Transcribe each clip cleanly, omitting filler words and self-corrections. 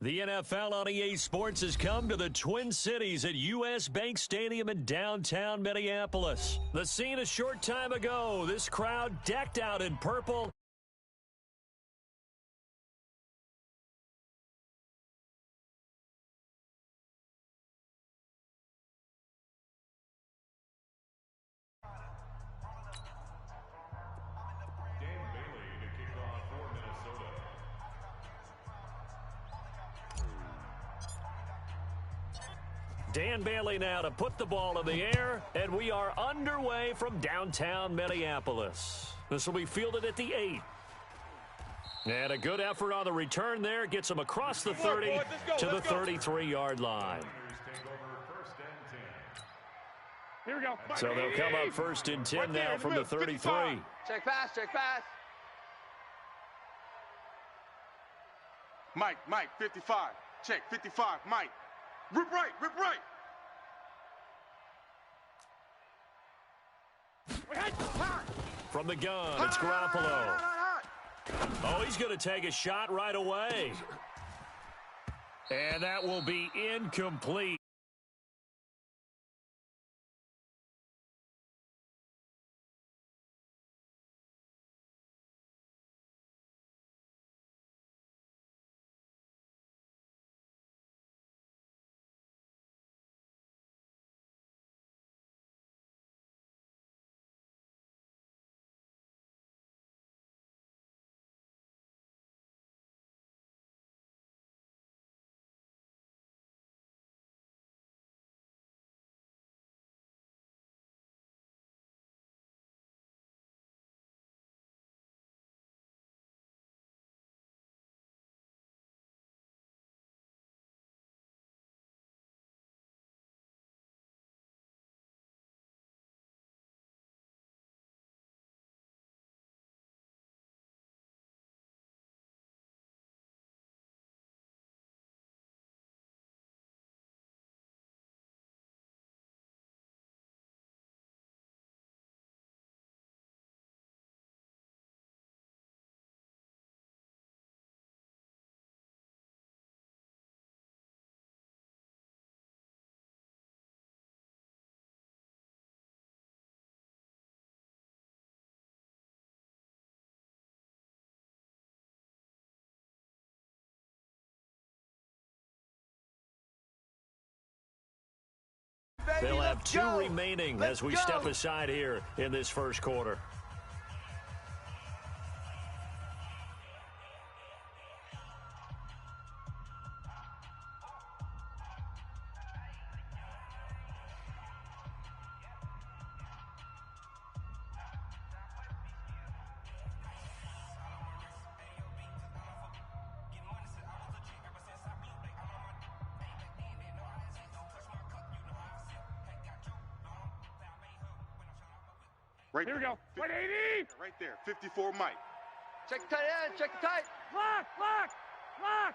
The NFL on EA Sports has come to the Twin Cities at U.S. Bank Stadium in downtown Minneapolis. The scene a short time ago, this crowd decked out in purple. Dan Bailey now to put the ball in the air, and we are underway from downtown Minneapolis. This will be fielded at the 8. And a good effort on the return there. Gets them across the 30 to the 33-yard line. Here we go. So they'll come up first and 10 now from the 33. Check pass, check pass. Mike, 55. Check, 55, Mike. Rip right, rip right. From the gun, it's Garoppolo. Oh, he's going to take a shot right away. And that will be incomplete. They'll have 2 remaining as we step aside here in this first quarter. Right Here we go. 180. Right there, 54, Mike. Check the tight end, check the tight. Lock.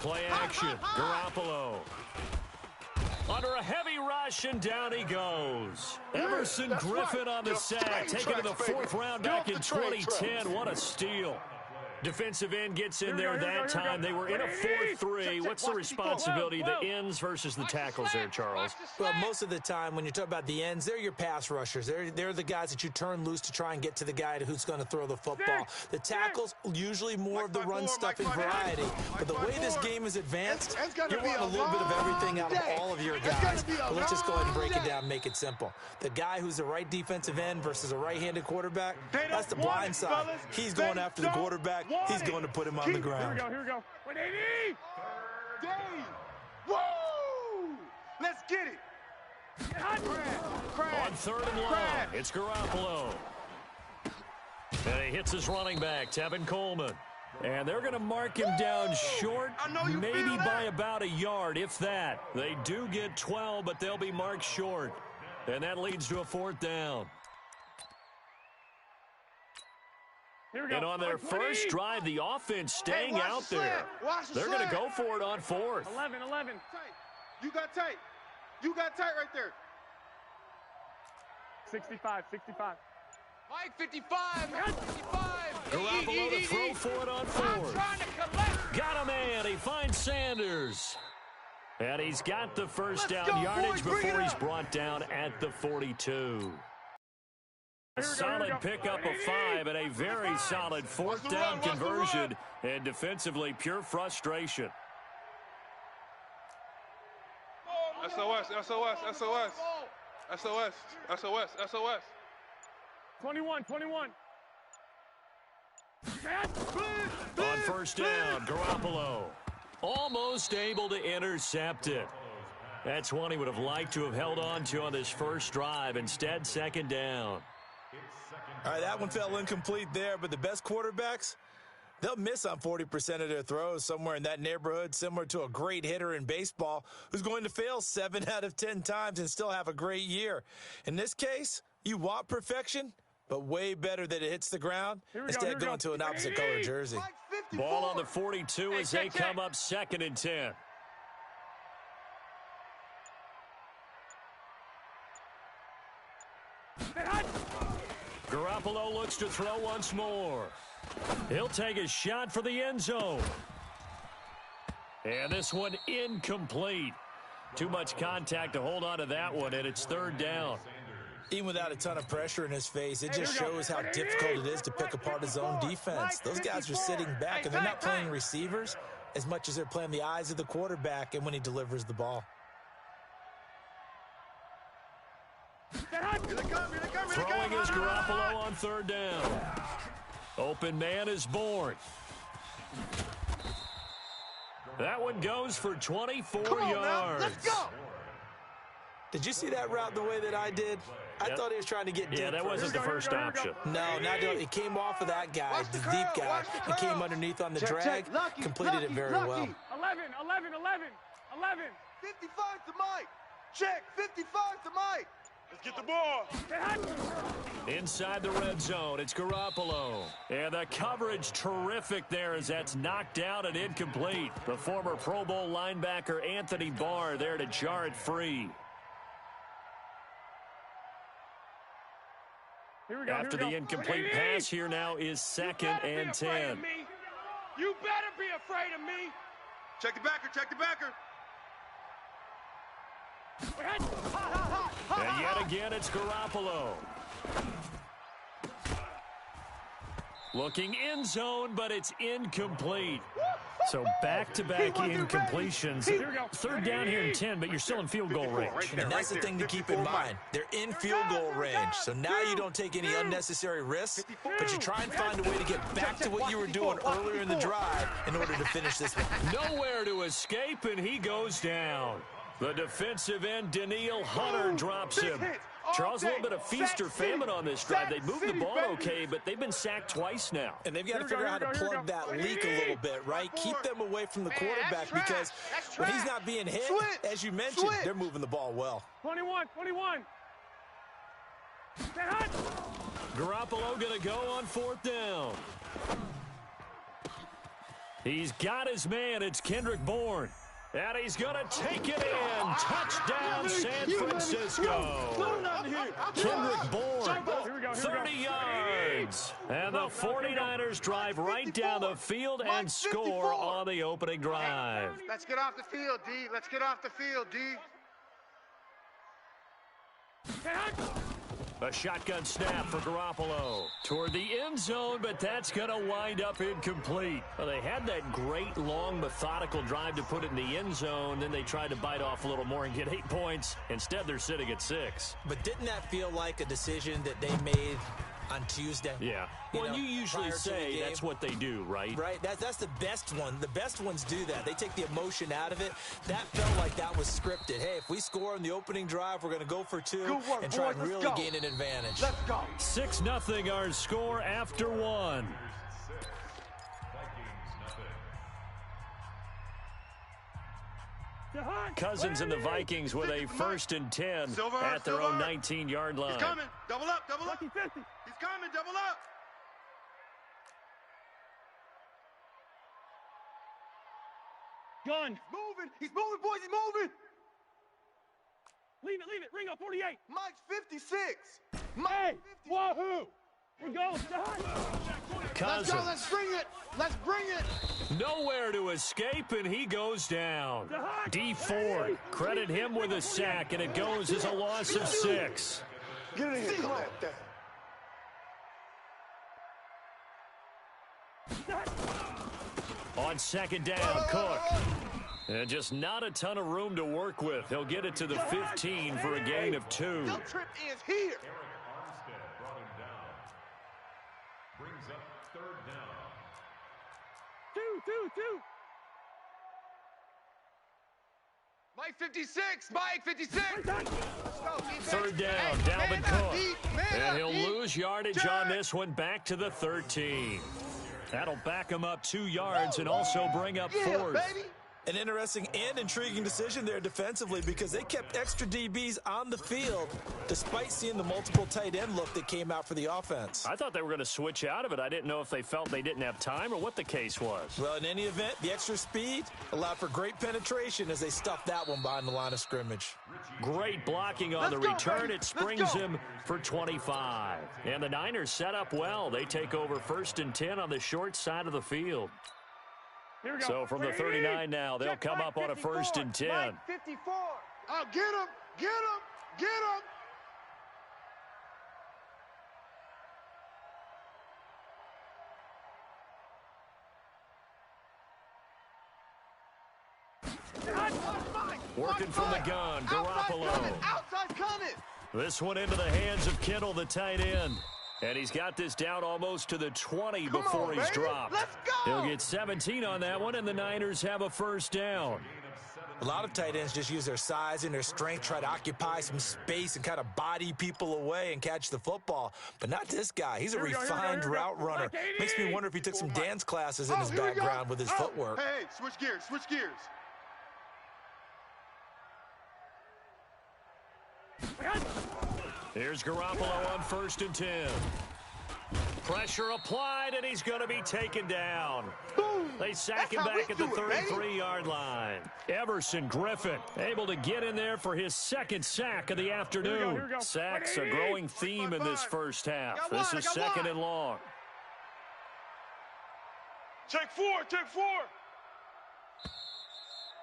Play action. Garoppolo. Under a heavy rush, and down he goes. Emerson Griffin on the sack, taken to the 4th round back in 2010. What a steal. Defensive end gets in there that time. They were in a 4-3. What's the responsibility, the ends versus the tackles there, Charles? Well, most of the time when you talk about the ends, they're your pass rushers. They're the guys that you turn loose to try and get to the guy who's going to throw the football. The tackles, usually more of the run-stuffing variety. But the way this game is advanced, you want a little bit of everything out of all of your guys. But let's just go ahead and break it down and make it simple. The guy who's the right defensive end versus a right-handed quarterback, that's the blind side. He's going after the quarterback. He's going to put him on the ground. Here we go. 180. Dave. Woo! Let's get it. On 3rd and long, it's Garoppolo. And he hits his running back, Tevin Coleman. And they're going to mark him down short, maybe by about a yard, if that. They do get 12, but they'll be marked short. And that leads to a 4th down. Here we go. And on their first drive, the offense staying out there. They're going to go for it on 4th. 11. Tight. You got tight. You got tight right there. 65. Mike, 55, man, 55. Garoppolo to throw for it on fourth. Got a man. He finds Sanders. And he's got the first down yardage before he's brought down at the 42. A solid pickup of 5 and a very solid fourth down conversion. And defensively, pure frustration. SOS, SOS, SOS. SOS, SOS, SOS. 21. On first down, Garoppolo almost able to intercept it. That's one he would have liked to have held on to on this first drive. Instead, second down. All right, that one fell incomplete there, but the best quarterbacks, they'll miss on 40% of their throws, somewhere in that neighborhood, similar to a great hitter in baseball who's going to fail 7 out of 10 times and still have a great year. In this case, you want perfection, but way better that it hits the ground instead of going to an opposite color jersey. Ball on the 42 as they come up 2nd and 10. Garoppolo looks to throw once more. He'll take a shot for the end zone. And this one incomplete. Too much contact to hold on to that one, and it's 3rd down. Even without a ton of pressure in his face, it just shows how difficult it is to pick apart his own defense. Those guys are sitting back, and they're not playing receivers as much as they're playing the eyes of the quarterback and when he delivers the ball. Throwing is Garoppolo on 3rd down. Open man is born. That one goes for 24 yards. Let's go. Did you see that route the way that I did? I thought he was trying to get deep. Yeah, that wasn't the first option. No, it came off of that guy, the deep guy, and came underneath on the drag, completed it very well. 11. 55 to Mike. Check, 55 to Mike. Let's get the ball. Inside the red zone, it's Garoppolo. And the coverage terrific there as that's knocked down and incomplete. The former Pro Bowl linebacker Anthony Barr there to jar it free. After the incomplete pass, here now is 2nd and 10. You better be afraid of me. Check the backer, check the backer. And yet again, it's Garoppolo. Looking end zone, but it's incomplete. So back-to-back incompletions. 3rd down here and 10, but you're still in field goal range. And that's the thing to keep in mind. They're in field goal range. So now you don't take any unnecessary risks, but you try and find a way to get back to what you were doing earlier in the drive in order to finish this one. Nowhere to escape, and he goes down. The defensive end, Daniil Hunter, drops him. Charles, a little bit of feast or famine on this drive. They moved the ball okay, but they've been sacked twice now. And they've got to figure out how to plug that leak a little bit, right? Keep them away from the quarterback because when he's not being hit, as you mentioned, they're moving the ball well. 21. Garoppolo going to go on 4th down. He's got his man. It's Kendrick Bourne. And he's going to take it in. Touchdown, San Francisco. Kendrick Bourne, 30 yards. And the 49ers drive right down the field and score on the opening drive. Let's get off the field, D. Let's get off the field, D. A shotgun snap for Garoppolo toward the end zone, but that's going to wind up incomplete. Well, they had that great, long, methodical drive to put it in the end zone. Then they tried to bite off a little more and get 8 points. Instead, they're sitting at 6. But didn't that feel like a decision that they made on Tuesday? Yeah. Well, you usually say that's what they do, right? Right. That's the best one. The best ones do that. They take the emotion out of it. That felt like that was scripted. Hey, if we score in the opening drive, we're going to go for 2 and try and really gain an advantage. Let's go. 6-0 our score after 1. Cousins and the Vikings with a 1st and 10 at their own 19-yard line. He's coming. Double up, double up. 50. He's coming, double up. Gun. Moving. He's moving, boys. He's moving. Leave it. Ringo, 48. Mike's 56. Hey, wahoo. We're going. Cousins. Let's go. Let's bring it. Let's bring it. Nowhere to escape, and he goes down. D Ford, credit him with a sack, and it goes as a loss of 6. Get it in here. Come on. On second down, Cook. And just not a ton of room to work with. He'll get it to the 15 for a gain of 2. Your trip is here. Brings up third down. Two. Mike 56. Mike 56. Let's go. Third down, Dalvin Cook. And he'll lose yardage on this one, back to the 13. That'll back him up 2 yards and also bring up 4th. Baby. An interesting and intriguing decision there defensively because they kept extra DBs on the field despite seeing the multiple tight end look that came out for the offense. I thought they were going to switch out of it. I didn't know if they felt they didn't have time or what the case was. Well, in any event, the extra speed allowed for great penetration as they stuffed that one behind the line of scrimmage. Great blocking on the return. It springs him for 25. And the Niners set up well. They take over 1st and 10 on the short side of the field. Here we go. So from the 39 now, they'll come up on a 1st and 10. Mike 54. Oh, get him. Get him. Get him. Working from the gun, Garoppolo. Outside coming. This one into the hands of Kittle, the tight end. And he's got this down almost to the 20 before he's dropped. Let's go. He'll get 17 on that one, and the Niners have a 1st down. A lot of tight ends just use their size and their strength, try to occupy some space and kind of body people away and catch the football. But not this guy. He's a refined route runner. Makes me wonder if he took some dance classes in his background with his footwork. Hey, switch gears, switch gears. Here's Garoppolo on 1st and 10. Pressure applied, and he's going to be taken down. Boom. They sack him back at the 33-yard line. Everson Griffin able to get in there for his 2nd sack of the afternoon. Here we go. Sacks a growing theme in this first half. This is 2nd and long. Take 4.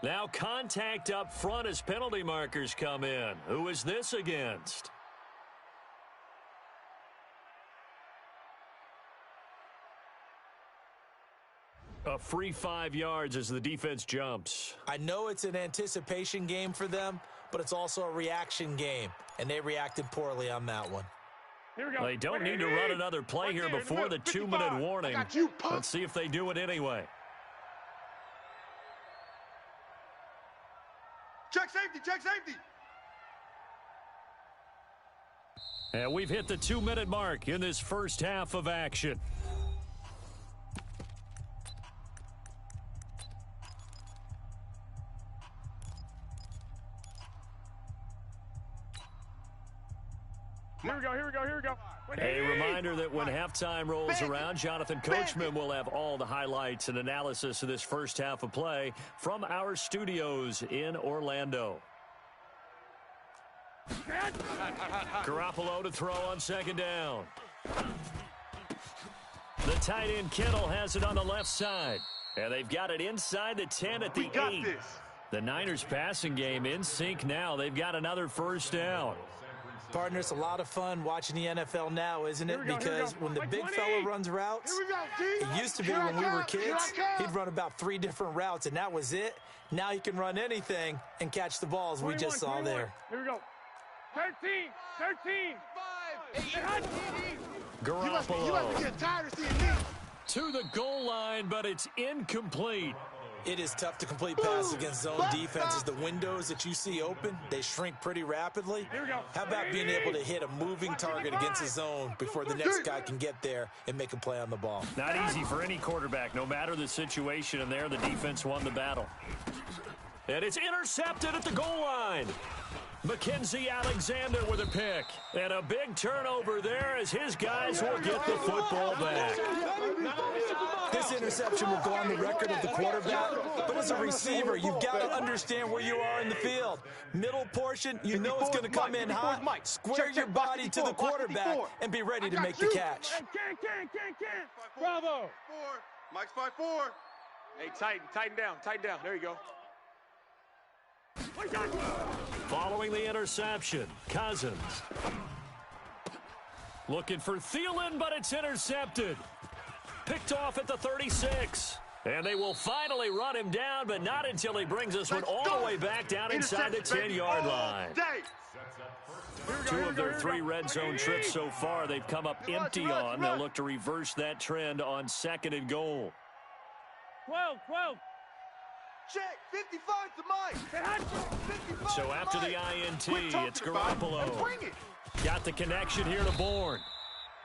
Now contact up front as penalty markers come in. Who is this against? A free 5 yards as the defense jumps. I know it's an anticipation game for them, but it's also a reaction game, and they reacted poorly on that one. Here we go. They don't need to run another play here before the 2-minute warning. Let's see if they do it anyway. Check safety. And we've hit the 2-minute mark in this first half of action. Here we go. A reminder that when halftime rolls around, Jonathan Coachman will have all the highlights and analysis of this first half of play from our studios in Orlando. Garoppolo to throw on 2nd down. The tight end Kittle has it on the left side. And they've got it inside the 10 at the 8. The Niners passing game in sync now. They've got another 1st down. Partner, it's a lot of fun watching the NFL now, isn't it? Because when the big fella runs routes, it used to be when we were kids, he'd run about 3 different routes, and that was it. Now he can run anything and catch the balls we just saw there. Here we go. 13. Garoppolo You must be getting tired of seeing me. to the goal line, but it's incomplete. It is tough to complete passes against zone defenses. The windows that you see open, they shrink pretty rapidly. How about being able to hit a moving target against a zone before the next guy can get there and make a play on the ball? Not easy for any quarterback, no matter the situation, and there the defense won the battle. And it's intercepted at the goal line. Mackenzie Alexander with a pick. And a big turnover there as his guys will get the football back. This interception will go on the record of the quarterback, but as a receiver, you've got to understand where you are in the field. Middle portion, you know it's going to come in hot. Square your body to the quarterback and be ready to make the catch. Bravo. Mike's 5-4. Hey, tighten down. There you go. Following the interception, Cousins. Looking for Thielen, but it's intercepted. Picked off at the 36. And they will finally run him down, but not until he brings us one all the way back down inside the 10-yard line. Two of their 3 red zone trips so far, they've come up empty on. They'll look to reverse that trend on 2nd and goal. 12. Check, 55 to Mike. So after the INT, it's Garoppolo. Got the connection here to Bourne.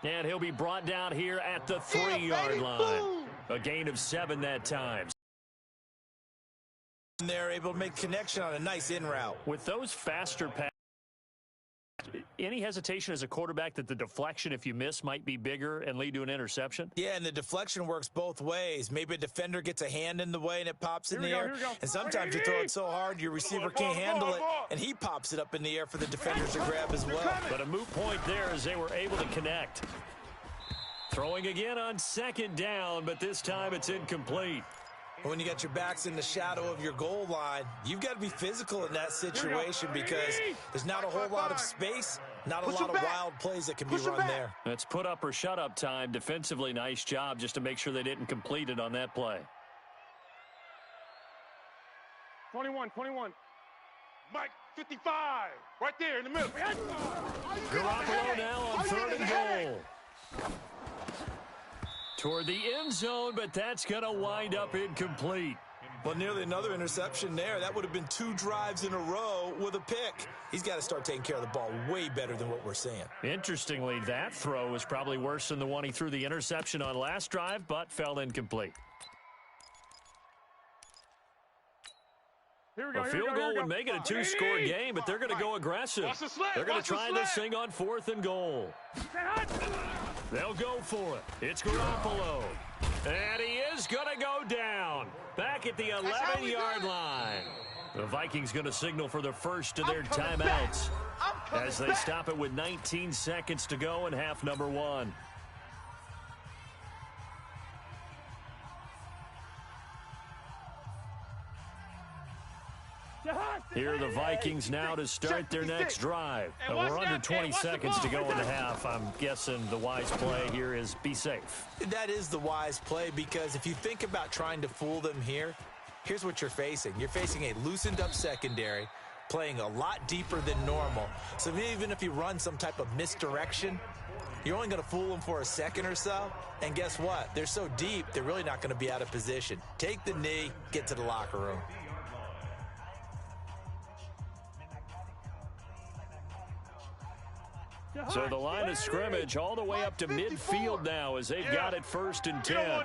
And he'll be brought down here at the 3-yard line. A gain of 7 that time. And they're able to make connection on a nice in route. With those faster passes, any hesitation as a quarterback that the deflection, if you miss, might be bigger and lead to an interception? Yeah, and the deflection works both ways. Maybe a defender gets a hand in the way and it pops in the air. And sometimes you throw it so hard your receiver can't handle it, and he pops it up in the air for the defenders to grab as well. But a moot point there as they were able to connect. Throwing again on 2nd down, but this time it's incomplete. When you got your backs in the shadow of your goal line, you've got to be physical in that situation because there's not a whole lot of space, not a lot of wild plays that can be run there. It's put up or shut up time. Defensively, nice job just to make sure they didn't complete it on that play. 21. Mike, 55. Right there in the middle. Garoppolo now on 3rd and goal. Toward the end zone, but that's going to wind up incomplete. Well, nearly another interception there. That would have been 2 drives in a row with a pick. He's got to start taking care of the ball way better than what we're seeing. Interestingly, that throw was probably worse than the one he threw the interception on last drive, but fell incomplete. A field goal would make it a 2-score game, but they're going to go aggressive. They're going to try this thing on 4th and goal. They'll go for it. It's Garoppolo. And he is going to go down. Back at the 11-yard line. The Vikings going to signal for the first of their timeouts as they stop it with 19 seconds to go in half number 1. Here are the Vikings now to start their next drive. We're under 20 seconds to go in the half. I'm guessing the wise play here is be safe. That is the wise play because if you think about trying to fool them here, here's what you're facing. You're facing a loosened up secondary, playing a lot deeper than normal. So even if you run some type of misdirection, you're only going to fool them for a second or so. And guess what? They're so deep, they're really not going to be out of position. Take the knee, get to the locker room. So the line of scrimmage all the way up to midfield now as they've got it 1st and 10.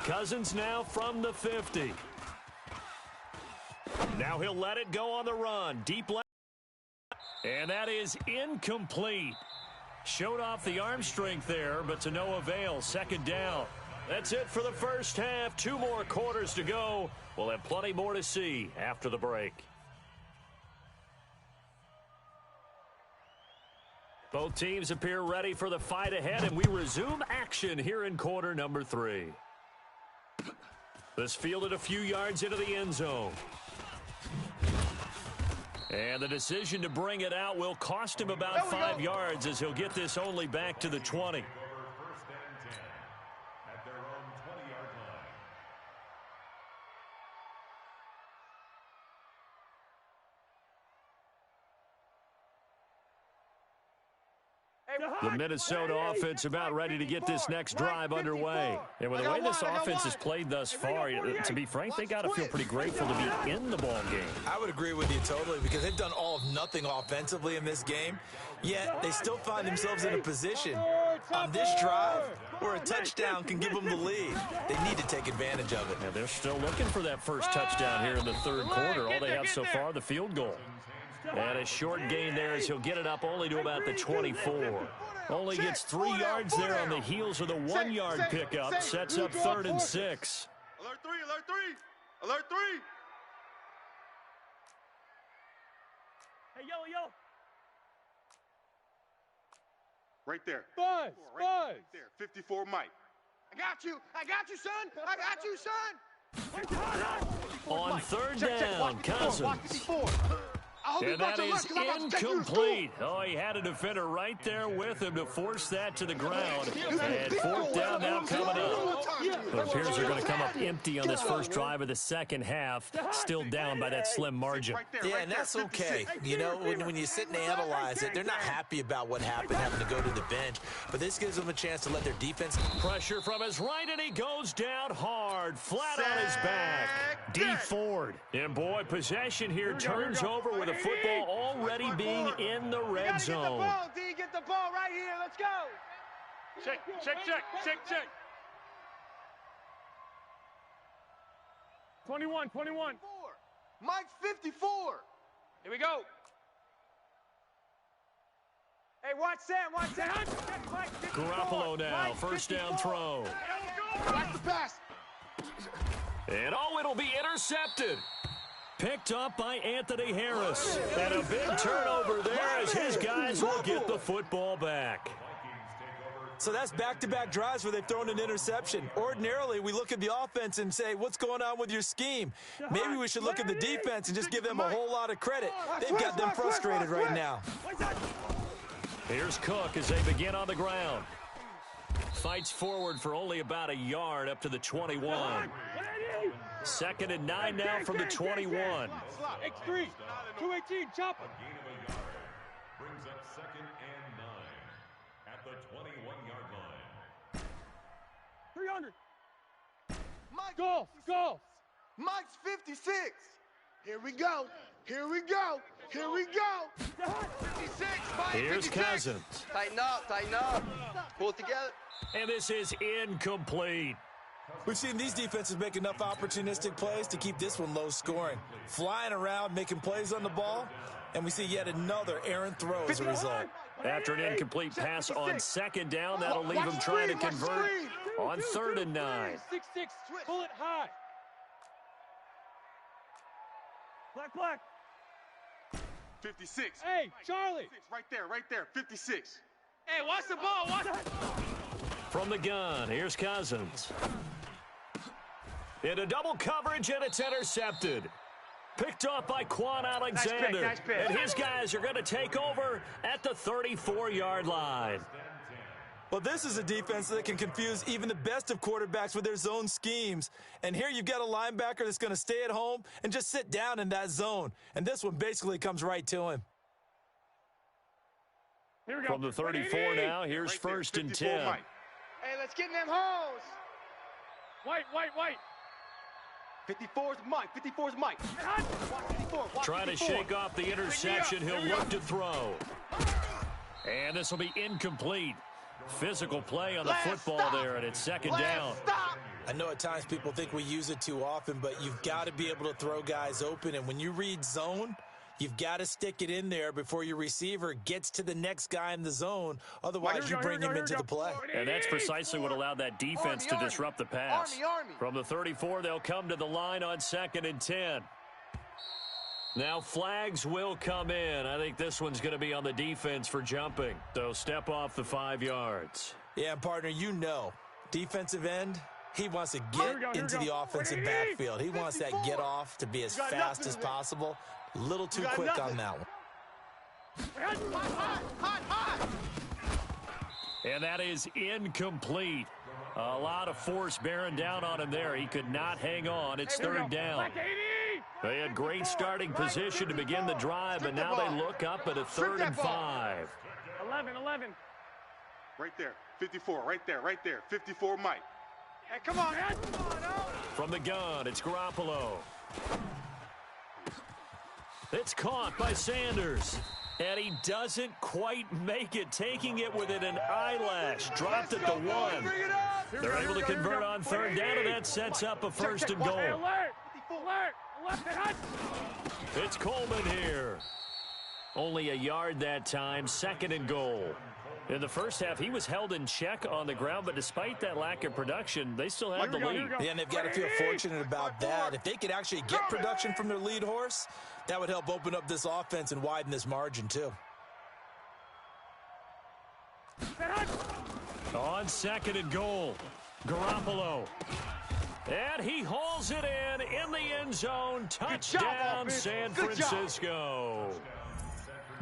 Cousins now from the 50. Now he'll let it go on the run. Deep left. And that is incomplete. Showed off the arm strength there, but to no avail. 2nd down. That's it for the first half. 2 more quarters to go. We'll have plenty more to see after the break. Both teams appear ready for the fight ahead, and we resume action here in quarter number 3. This fielded a few yards into the end zone. And the decision to bring it out will cost him about 5 yards as he'll get this only back to the 20. The Minnesota offense about ready to get this next drive underway. And with the way this offense has played thus far, to be frank, they got to feel pretty grateful to be in the ball game. I would agree with you totally because they've done all of nothing offensively in this game, yet they still find themselves in a position on this drive where a touchdown can give them the lead. They need to take advantage of it. Now they're still looking for that first touchdown here in the third quarter. All they have so far, the field goal. And a short gain there as he'll get it up only to about the 24. Only gets 3 yards there on the heels of the 1-yard pickup. Sets up 3rd and 6. Alert 3, alert 3. Alert 3. Hey, yellow. Right there. Buzz, right there. 54, Mike. I got you, son. I got you, son. On 3rd down, Cousins. And that is incomplete. Oh, he had a defender right there with him to force that to the ground. And 4th down now coming up. It appears they're going to come up empty on this first drive of the second half. Still down by that slim margin. Yeah, and that's okay. You know, when you sit and analyze it, they're not happy about what happened, having to go to the bench. But this gives them a chance to let their defense. Pressure from his right, and he goes down hard, flat on his back. D. Ford. And, boy, possession here turns over with a football already being in the red zone. Get the ball right here. Let's go. Check. Twenty-one. Mike's 54. Here we go. Hey, watch Sam. Garoppolo now, first down throw. Watch the pass. And, it'll be intercepted. Picked up by Anthony Harris. And a big turnover there as his guys will get the football back. So that's back-to-back drives where they've thrown an interception. Ordinarily, we look at the offense and say, what's going on with your scheme? Maybe we should look at the defense and just give them a whole lot of credit. They've got them frustrated right now. Here's Cook as they begin on the ground. Fights forward for only about a yard up to the 21. 2nd and 9 now from the 21. X3, 218, chop. Brings up 2nd and 9 at the 21-yard line. 300. Mike, Go. Mike's 56. Here we go. 56, Mike. Here's 56. Cousins. Tighten up. Pull it together. And this is incomplete. We've seen these defenses make enough opportunistic plays to keep this one low scoring. Flying around, making plays on the ball, and we see yet another errant throw as a result. After an incomplete pass on 2nd down, that'll leave him trying to convert on 3rd and 9. 6-6, pull it high. Black. 56. Hey, Charlie. Right there. 56. Hey, watch the ball. From the gun, here's Cousins. Into double coverage, and it's intercepted. Picked off by Quan Alexander. Nice pick. And his guys are going to take over at the 34-yard line. Well, this is a defense that can confuse even the best of quarterbacks with their zone schemes. And here you've got a linebacker that's going to stay at home and just sit down in that zone. And this one basically comes right to him. Here we go. From the 34 now, here's Right there, 1st and 54, 10. Mike. Hey, let's get in them holes. White. 54's Mike. 54's Mike. Watch 54. Trying to shake off the interception. He'll look to throw. And this will be incomplete. Physical play on the football there, and it's 2nd down. I know at times people think we use it too often, but you've got to be able to throw guys open. And when you read zone, you've got to stick it in there before your receiver gets to the next guy in the zone. Otherwise, you bring him into the play. And that's precisely what allowed that defense to disrupt the pass. Army. From the 34, they'll come to the line on 2nd and 10. Now flags will come in. I think this one's going to be on the defense for jumping. So step off the 5 yards. Yeah, partner, you know, defensive end, he wants to get into the offensive backfield. He wants that get off to be as fast as possible. A little too quick on that one. Hot. And that is incomplete. A lot of force bearing down on him there. He could not hang on. It's 3rd down. They had great starting position to begin the drive, but now they look up at a 3rd and 5. 11. Right there. 54. Right there. Right there. 54 Mike. Hey, come on, Ed. Come on, From the gun, it's Garoppolo. It's caught by Sanders. And he doesn't quite make it, taking it within an eyelash. Dropped at the 1. They're able to convert on third down, and that sets up a first and goal. Hey, alert! Alert! Left hand! It's Coleman here. Only a yard that time, second and goal. In the first half, he was held in check on the ground, but despite that lack of production, they still have the lead. Yeah, and they've got to feel fortunate about that. If they could actually get production from their lead horse, that would help open up this offense and widen this margin, too. On second and goal, Garoppolo. And he hauls it in the end zone. Touchdown, San Francisco.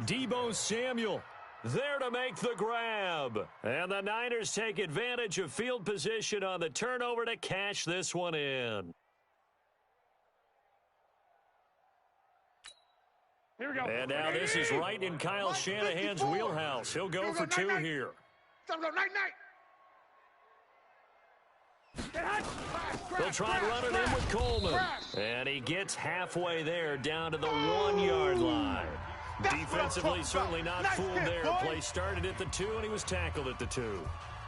Deebo Samuel there to make the grab. And the Niners take advantage of field position on the turnover to cash this one in. Here we go. And now this is right in Kyle Shanahan's wheelhouse. He'll go for 2 here. Time to go night-night. They'll try and run it in with Coleman. And he gets halfway there down to the 1-yard line. Defensively, certainly not fooled there. Play started at the 2, and he was tackled at the 2.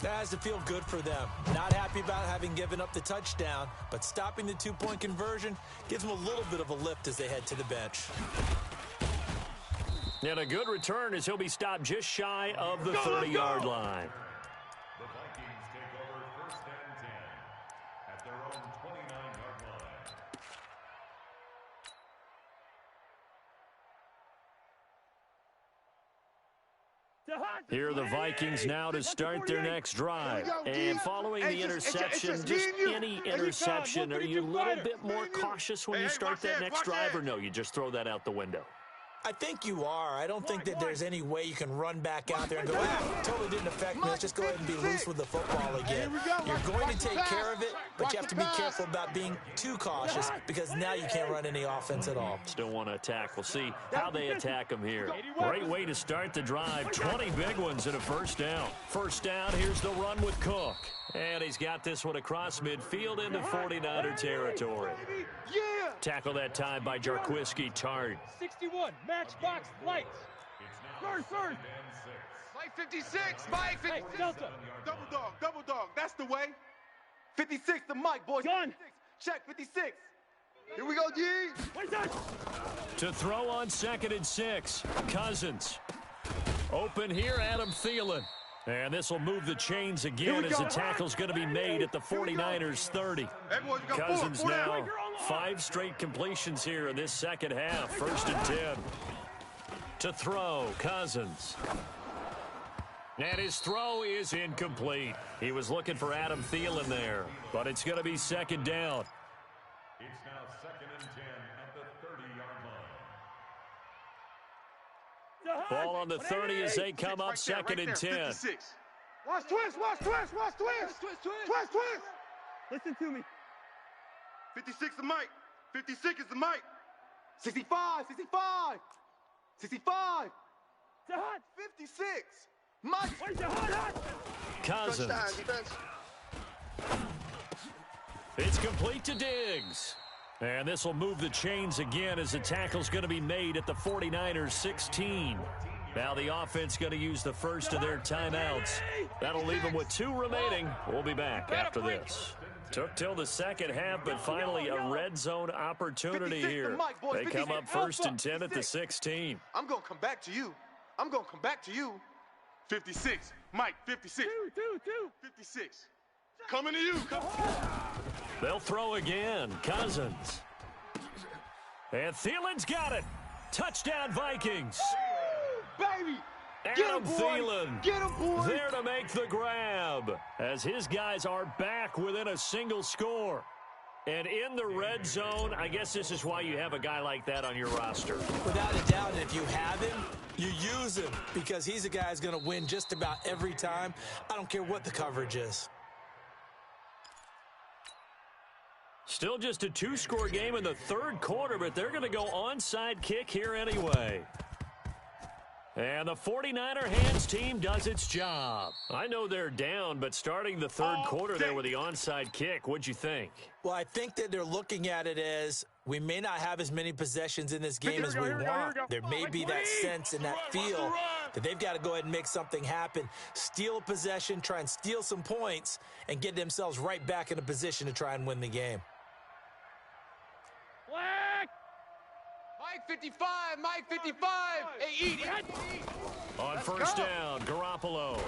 That has to feel good for them. Not happy about having given up the touchdown, but stopping the 2-point conversion gives them a little bit of a lift as they head to the bench. And a good return as he'll be stopped just shy of the 30-yard line. The Vikings take over first and 10 at their own 29-yard line. Here are the Vikings now to start their next drive. And following the interception, just any interception, are you a little bit more cautious when you start that next drive, or no, you just throw that out the window? I think you are. I don't think that there's any way you can run back out there and go, totally didn't affect me. Let's just go ahead and be loose with the football again. You're going to take care of it, but you have to be careful about being too cautious because now you can't run any offense at all. Still want to attack. We'll see how they attack them here. Great way to start the drive. 20 big ones and a first down. First down, here's the run with Cook. And he's got this one across midfield into 49er territory. Yeah! Tackle that time by Jarquiski Tart. 61, matchbox lights. Third. Mike 56. Mike 56. Hey, Delta. Double dog. That's the way. 56 to Mike, boys. Gun. Check 56. Here we go, G. What's that? To throw on 2nd and 6. Cousins. Open here, Adam Thielen. And this will move the chains again as the tackle's going to be made at the 49ers 30. Cousins now 5 straight completions here in this second half. 1st and 10. To throw, Cousins. And his throw is incomplete. He was looking for Adam Thielen there, but it's going to be 2nd down. It's now 2nd and 10 at the 30-yard line. Ball on the 30 as they come up 2nd and 10. 56. Watch twist. Listen to me. 56 to Mike. 56 is the Mike. 65. 65. Hot. 56. Mike. Where's the hot? Cousins. Defense. It's complete to Diggs. And this will move the chains again as the tackle's going to be made at the 49ers 16. Now the offense going to use the first of their timeouts. That'll leave them with 2 remaining. We'll be back after this. Took till the second half, but finally a red zone opportunity here. They come up 1st and 10 at the 16. I'm going to come back to you. 56. Mike, 56. 2. 56. Coming to you. They'll throw again. Cousins. And Thielen's got it. Touchdown, Vikings. Baby. Adam Thielen Get him, boy. there to make the grab as his guys are back within a single score. And in the red zone, I guess this is why you have a guy like that on your roster. Without a doubt, if you have him, you use him because he's a guy who's going to win just about every time. I don't care what the coverage is. Still just a 2-score game in the 3rd quarter, but they're going to go onside kick here anyway. And the 49er hands team does its job. I know they're down, but starting the third quarter there with the onside kick, what'd you think? Well, I think that they're looking at it as we may not have as many possessions in this game as we want. There may be that sense and that feel that they've got to go ahead and make something happen. Steal a possession, try and steal some points, and get themselves right back in a position to try and win the game. Mike 55, Mike 55. Hey, eat. On first down, Garoppolo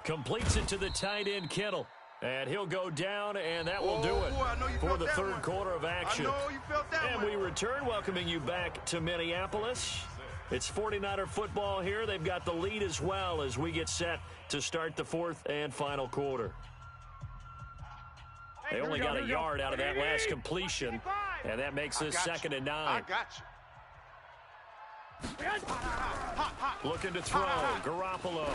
completes it to the tight end, Kittle. And he'll go down, and that will do it for the third quarter of action. And we return, welcoming you back to Minneapolis. It's 49er football here. They've got the lead as well as we get set to start the fourth and final quarter. They only got a yard out of that last completion, and that makes this 2nd and 9. I got you. Looking to throw, Garoppolo.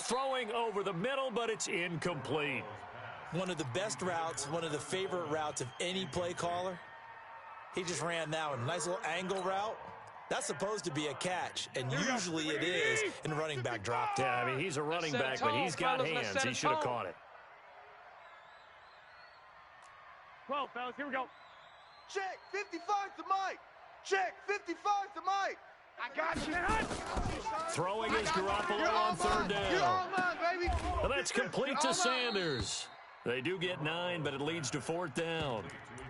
Throwing over the middle, but it's incomplete. One of the best routes, one of the favorite routes of any play caller. He just ran that one. Nice little angle route. That's supposed to be a catch, and usually it is, and running back dropped it. Yeah, I mean, he's a running back, but he's got hands. He should have caught it. 12, fellas, here we go. Check 55 to Mike. Check 55 to Mike. I got you. Throwing is Garoppolo on third down. You're all mine, baby. Well, that's complete to Sanders. They do get 9, but it leads to 4th down.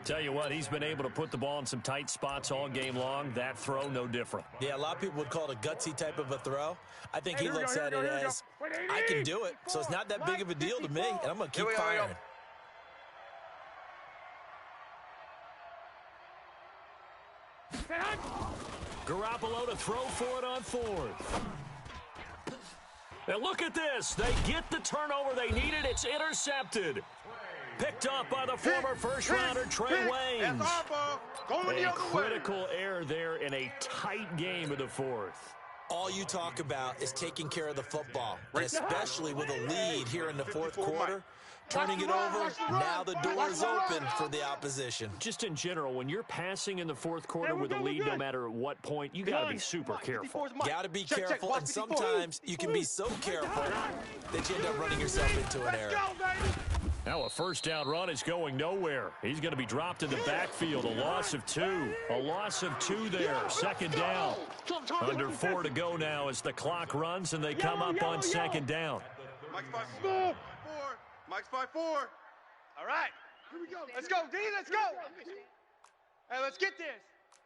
Tell you what, he's been able to put the ball in some tight spots all game long. That throw, no different. Yeah, a lot of people would call it a gutsy type of a throw. I think he looks at it as, I can do it, so it's not that big of a deal to me, and I'm going to keep firing. Garoppolo to throw for it on 4th. And look at this. They get the turnover they needed. It's intercepted. Picked up by the former first-rounder Trey Waynes. A critical error there in a tight game of the 4th. All you talk about is taking care of the football, and especially with a lead here in the 4th quarter. Turning it over, now the door is open for the opposition. Just in general, when you're passing in the 4th quarter with a lead, no matter at what point, you got to be super careful. Got to be careful, and sometimes you can be so careful that you end up running yourself into an error. Now a first down run is going nowhere. He's going to be dropped in the backfield. A loss of 2. A loss of 2 there. 2nd down. Under 4 to go now as the clock runs and they come up on 2nd down. Mike's 5-4. Mike's 5-4. All right. Here we go. Let's go, D. Let's go. Hey, let's get this.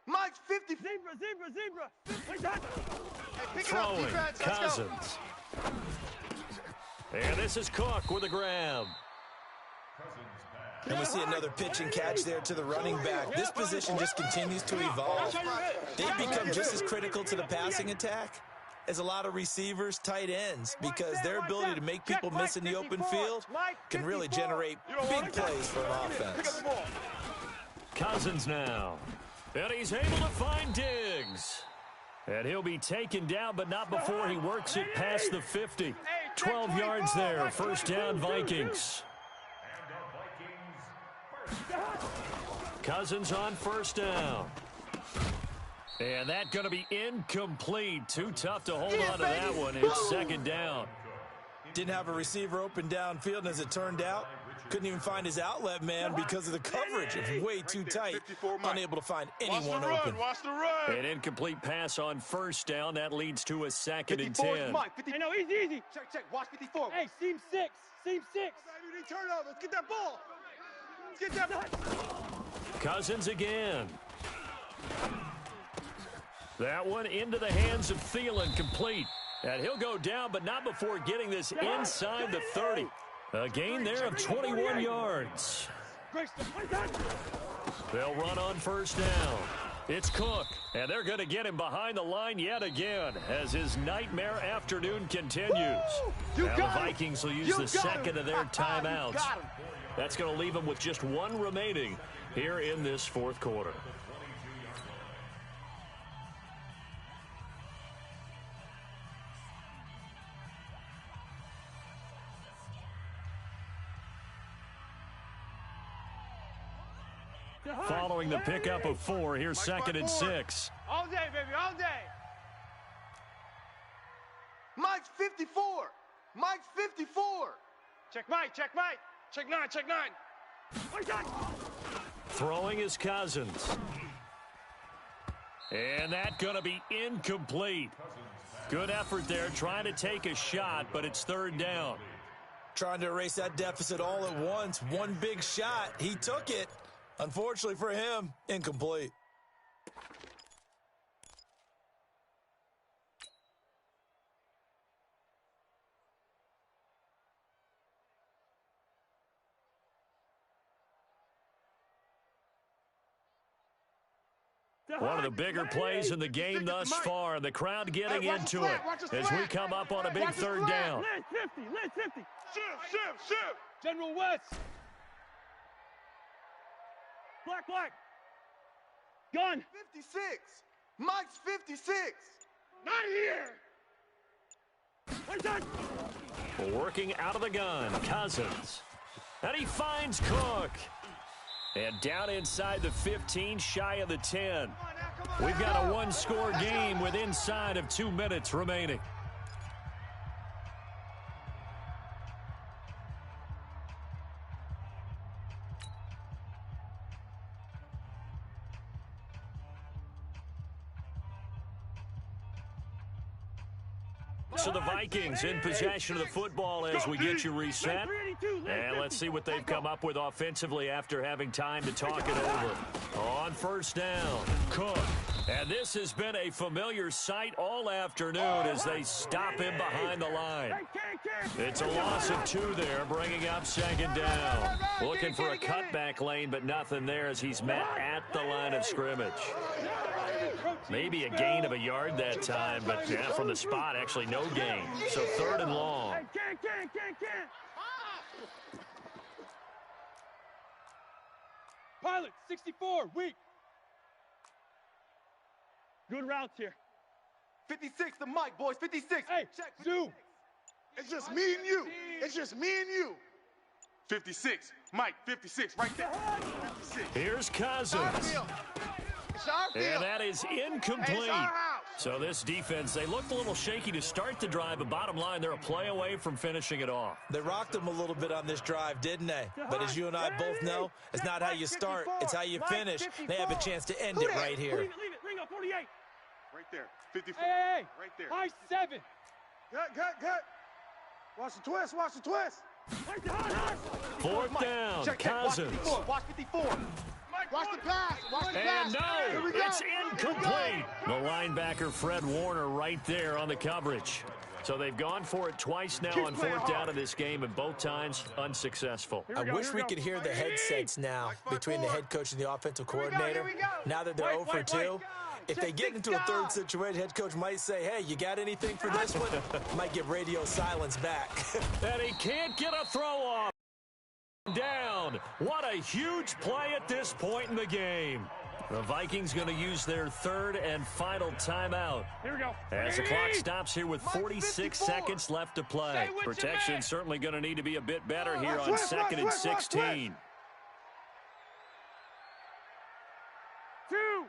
Mike's 50. Zebra. Like that. Hey, pick it up, Throwing, defense. Let's Cousins. And this is Cook with a grab. And we see another pitch and catch there to the running back. This position just continues to evolve. They've become just as critical to the passing attack as a lot of receivers, tight ends, because their ability to make people miss in the open field can really generate big plays for an offense. Cousins now. And he's able to find Diggs. And he'll be taken down, but not before he works it past the 50. 12 yards there. First down, Vikings. Cousins on first down. And that's going to be incomplete. Too tough to hold on to that one. It's 2nd down. Didn't have a receiver open downfield, and as it turned out, couldn't even find his outlet man because of the coverage. It was way too tight. Unable to find anyone open. Watch the run. An incomplete pass on first down. That leads to a 2nd and 10. Mike, Hey, no, easy. Check. Watch 54. Hey, seam 6. Turnover. Let's get that ball. Let's get that ball. Cousins again. That one into the hands of Thielen, complete. And he'll go down, but not before getting this inside the 30. A gain there of 21 yards. They'll run on first down. It's Cook, and they're going to get him behind the line yet again as his nightmare afternoon continues. Now the Vikings will use the second of their timeouts. That's going to leave them with just 1 remaining here in this 4th quarter. Following the pickup of 4, here's second and 6. All day, baby, all day. Mike's 54. Mike's 54. Check Mike, check Mike. Check 9, check 9. One shot. Throwing his Cousins. And that's going to be incomplete. Good effort there, trying to take a shot, but it's third down. Trying to erase that deficit all at once. One big shot. He took it. Unfortunately for him, incomplete. One of the bigger plays in the game thus far, and the crowd getting into it as we come up on a big third down. List 50, list 50. Shift. General West. Black. Gun. 56. Mike's 56. Not here. One shot. Working out of the gun, Cousins. And he finds Cook. And down inside the 15, shy of the 10. We've got a one-score game with inside of 2 minutes remaining. So the Vikings in possession of the football as we get you reset. And let's see what they've come up with offensively after having time to talk it over. On first down, Cook. And this has been a familiar sight all afternoon as they stop him behind the line. It's a loss of 2 there, bringing up second down. Looking for a cutback lane, but nothing there as he's met at the line of scrimmage. Maybe a gain of a yard that time, but yeah, from the spot, actually no gain. So third and long. Pilot, 64, weak. Good routes here. 56 to Mike, boys. 56. Hey, check. zoom. It's just me and you. It's just me and you. 56. Mike, 56. Right there. 56. Here's Cousins. It's our field. And that is incomplete. Hey, it's our house. So this defense, they looked a little shaky to start the drive, but bottom line, they're a play away from finishing it off. They rocked him a little bit on this drive, didn't they? But as you and I both know, it's not how you start, it's how you finish. They have a chance to end it right here. Leave it. Ring up 48. Right there. 54. Hey. Right there. High 7. Good. Watch the twist. Fourth down, Check. Cousins. Watch 54. Watch the pass. And no, it's incomplete. The linebacker, Fred Warner, right there on the coverage. So they've gone for it twice now on fourth down in this game, and both times unsuccessful. I wish we could hear the headsets now between the head coach and the offensive coordinator. Now that they're 0 for 2, if they get into a third situation, head coach might say, hey, you got anything for this one? Might give radio silence back. And he can't get a throw off. Down. What a huge play at this point in the game. The Vikings going to use their third and final timeout. Here we go. As the clock stops here with 46 seconds left to play. Protection certainly going to need to be a bit better here on second and 16. 2.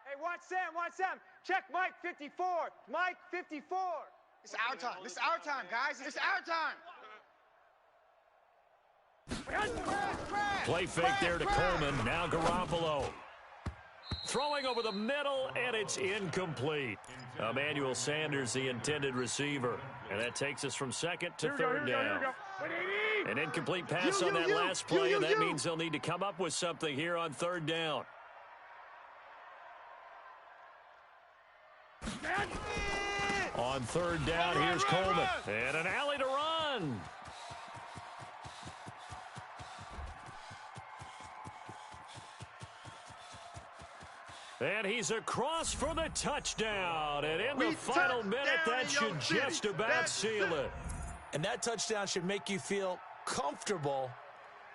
Hey, watch Sam. Check Mike 54. Mike 54. It's our time. This is our time, guys. It's our time. Play fake there to Coleman. Now Garoppolo. Throwing over the middle, and it's incomplete. Emmanuel Sanders, the intended receiver. And that takes us from second to third down. An incomplete pass on that last play, and that means they'll need to come up with something here on third down. On third down, here's Coleman. And an alley to run. And he's across for the touchdown. And in the final minute, that should just about seal it. And that touchdown should make you feel comfortable.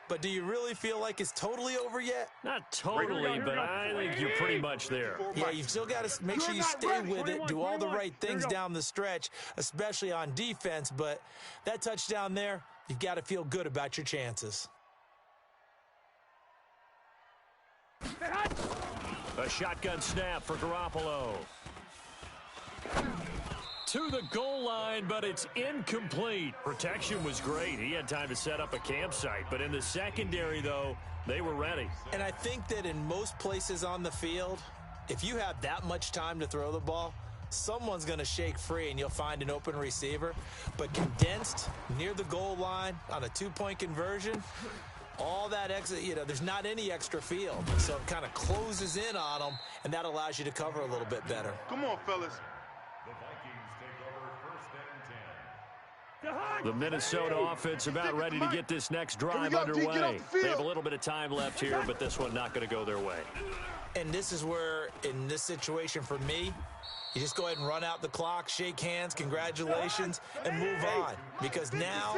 But do you really feel like it's totally over yet? Not totally, but I think you're pretty much there. Yeah, you've still got to make sure you stay with it, do all the right things down the stretch, especially on defense. But that touchdown there, you've got to feel good about your chances. A shotgun snap for Garoppolo. To the goal line, but it's incomplete. Protection was great. He had time to set up a campsite. But in the secondary, though, they were ready. And I think that in most places on the field, if you have that much time to throw the ball, someone's going to shake free and you'll find an open receiver. But condensed near the goal line on a two-point conversion, all that extra, there's not any extra field. So it kind of closes in on them, and that allows you to cover a little bit better. Come on, fellas. The Vikings take over 1st and 10. The Minnesota offense about ready to get this next drive underway. They have a little bit of time left here, but this one not going to go their way. And this is where, in this situation for me, you just go ahead and run out the clock, shake hands, congratulations, and move on. Because now,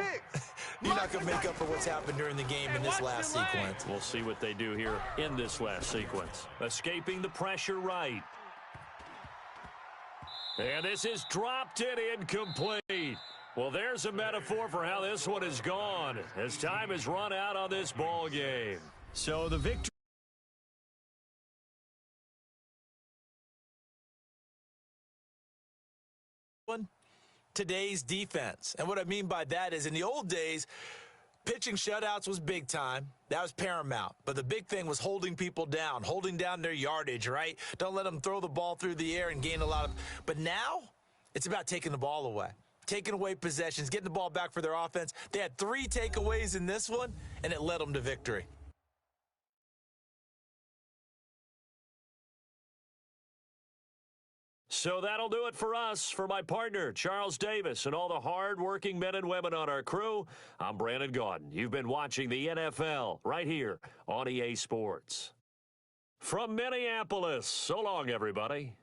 you're not going to make up for what's happened during the game in this last sequence. We'll see what they do here in this last sequence. Escaping the pressure right. And this is dropped and incomplete. Well, there's a metaphor for how this one has gone as time has run out on this ball game. So the victory. Today's defense. And what I mean by that is in the old days, pitching shutouts was big time. That was paramount. But the big thing was holding people down, holding down their yardage, right? Don't let them throw the ball through the air and gain a lot of. But now it's about taking the ball away, taking away possessions, getting the ball back for their offense. They had 3 takeaways in this one, and it led them to victory. So that'll do it for us. For my partner, Charles Davis, and all the hard-working men and women on our crew, I'm Brandon Gaudin. You've been watching the NFL right here on EA Sports. From Minneapolis, so long, everybody.